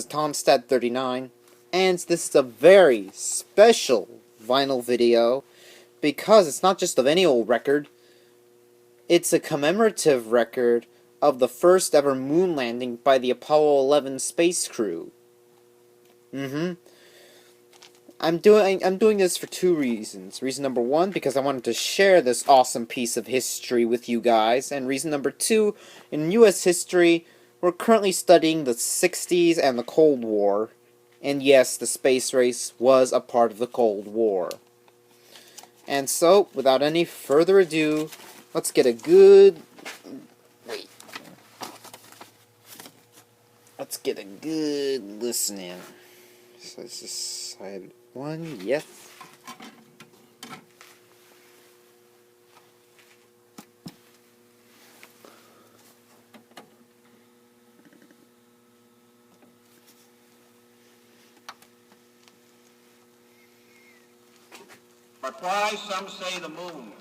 is Tomstad39, and this is a very special vinyl video because it's not just of any old record, it's a commemorative record of the first ever moon landing by the Apollo 11 space crew. I'm doing this for two reasons. Reason number one, because I wanted to share this awesome piece of history with you guys, and reason number two, in U.S. history, we're currently studying the 60s and the Cold War, and yes, the space race was a part of the Cold War. And so, without any further ado, let's get a good... Let's get a good listen in. So this is side one, yes. But why, some say, the moon?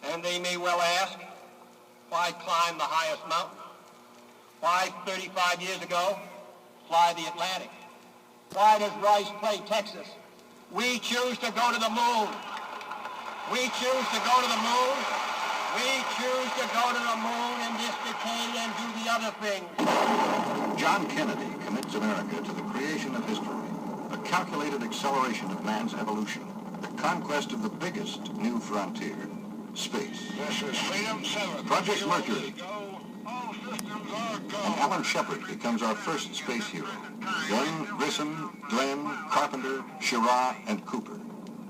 And they may well ask, why climb the highest mountain? Why, 35 years ago, fly the Atlantic? Why does Rice play Texas? We choose to go to the moon. We choose to go to the moon. We choose to go to the moon in this decade and do the other things. John Kennedy commits America to the creation of history, a calculated acceleration of man's evolution, the conquest of the biggest new frontier, space. This is Freedom 7. Project Mercury. And Alan Shepard becomes our first space hero. Then Grissom, Glenn, Carpenter, Schirra, and Cooper.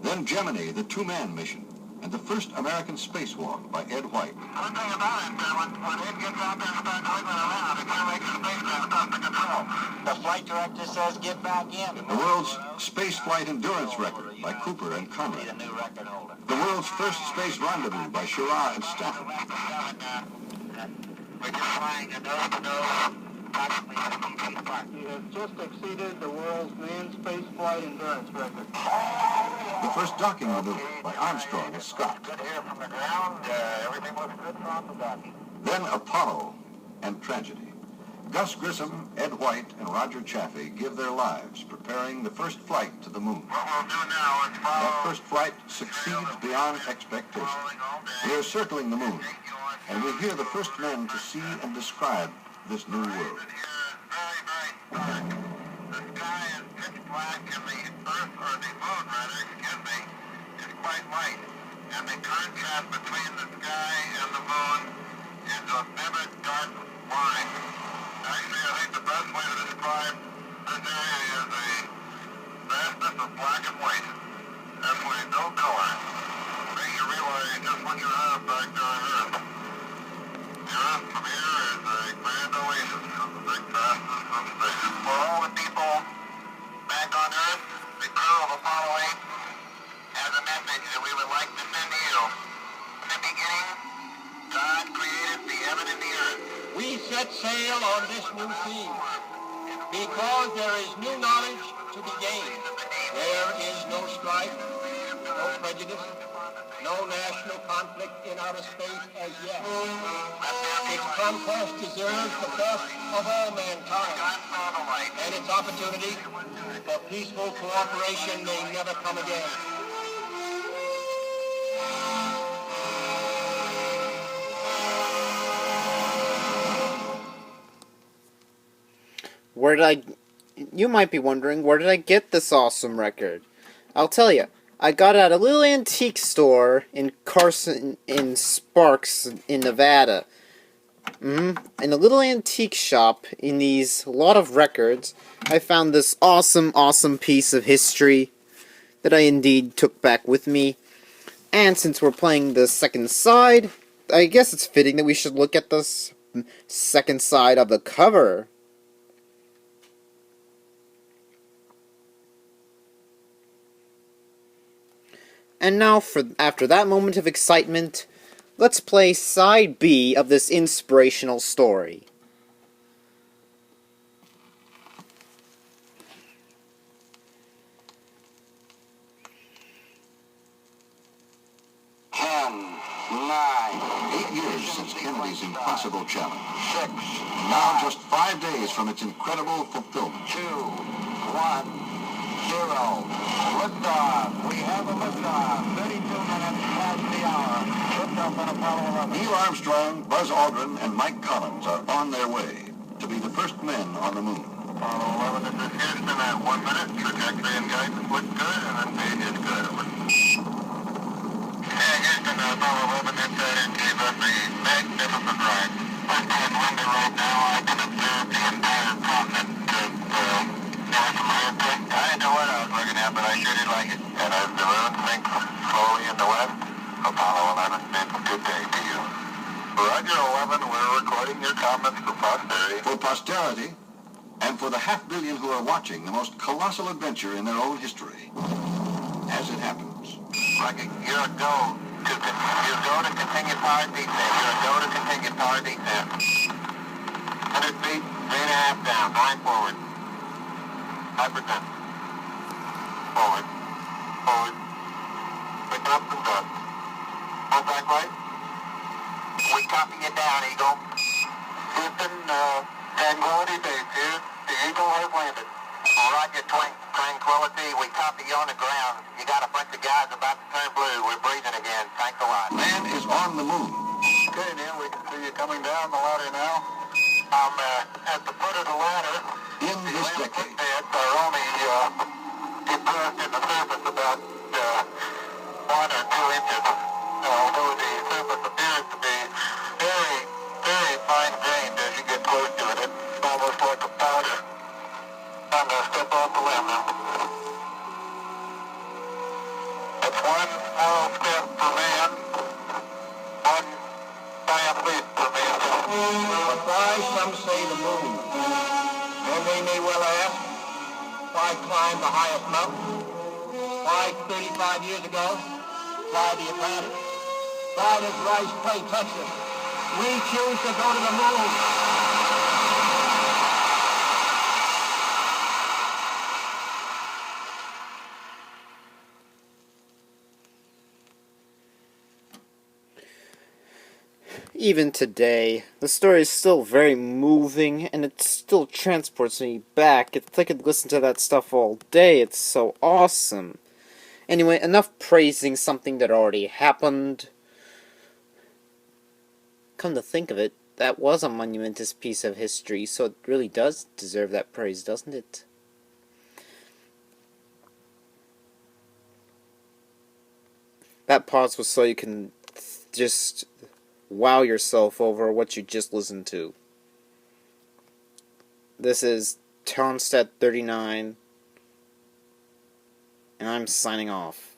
Then Gemini, the two-man mission, and the first American spacewalk by Ed White. One thing about it, when Ed gets out there and starts wiggling around, it can't make the spacecraft under control. The flight director says, get back in. The world's space flight endurance record by Cooper and Conrad. The world's first space rendezvous by Schirra and Stafford. We're just flying a nose-to-nose, approximately 50 feet apart. He has just exceeded the world's manned space flight endurance record. The first docking maneuver by Armstrong and Scott. Good here from the ground. Everything looks good from the docking. Then Apollo and tragedy. Gus Grissom, Ed White, and Roger Chaffee give their lives preparing the first flight to the moon. What we'll do now is follow... That first flight succeeds beyond expectation. We are circling the moon, and we hear the first men to see and describe this new world. Very, very dark. The sky is pitch black, and the Earth, or the moon, rather, excuse me, is quite white. And the contrast between the sky and the moon is a vivid dark line. Actually, I think the best way to describe this area is a vastness of black and white. Absolutely no color. Makes you realize just what you have back there on Earth. The Earth from here is a grand oasis of the big vastness of space. For all the people back on Earth, the crew of Apollo 8 has a message that we would like to send to you. In the beginning, God created the heaven and the earth. We set sail on this new theme because there is new knowledge to be gained. There is no strife, no prejudice, no national conflict in outer space as yet. Its conquest deserves the best of all mankind, and its opportunity for peaceful cooperation may never come again. You might be wondering, where did I get this awesome record? I'll tell you. I got it at a little antique store in Carson, in Sparks, in Nevada. In a little antique shop, in these lot of records, I found this awesome, awesome piece of history that I indeed took back with me. And since we're playing the second side, I guess it's fitting that we should look at this second side of the cover. And now, after that moment of excitement, let's play side B of this inspirational story. since Kennedy's impossible challenge. Now, just 5 days from its incredible fulfillment. Neil Armstrong, Buzz Aldrin, and Mike Collins are on their way to be the first men on the moon. Apollo 11, this is Houston at 1 minute. Trajectory and guidance look good, and then speed is good. Yeah, Houston, Apollo 11, inside gave us a magnificent ride. It's being windy right now. I can observe the entire continent of North America. I didn't know what I was looking at, but I sure did like it. And as the moon sinks slowly in the west, Apollo 11, it's a good day to you. Roger 11, we're recording your comments for posterity. For posterity, and for the 500 million who are watching the most colossal adventure in their own history. As it happens. Roger, you're a go to continue power descent. You're a go to continue power descent. 100 feet, 3.5 down, 9 forward. 5%. Forward. Forward. Pick up and dust. Hold back right. We copy you down, Eagle. Houston, Tranquility Base here. The Eagle has landed. Roger, Tranquility. We copy you on the ground. You got a bunch of guys about to turn blue. We're breathing again. Thanks a lot. Man is on the moon. Okay, Neil, we can see you coming down the ladder now. I'm at the foot of the ladder. In this decade. Footpads are only depressed in the surface about 1 or 2 inches. Although the surface appears to be very, very fine-grained as you get close to it. It's almost like a powder. I'm going to step off the limb now. It's one small step for man, one giant leap for mankind. But why some say the moon? And they may well ask, why climb the highest mountain? Why 35 years ago, fly the Atlantic? Why does Rice play Texas? We choose to go to the moon. Even today, the story is still very moving, and it still transports me back. I could listen to that stuff all day. It's so awesome. Anyway, enough praising something that already happened. Come to think of it, that was a monumentous piece of history, so it really does deserve that praise, doesn't it? That pause was so you can just wow yourself over what you just listened to. This is Tonstead 39, and I'm signing off.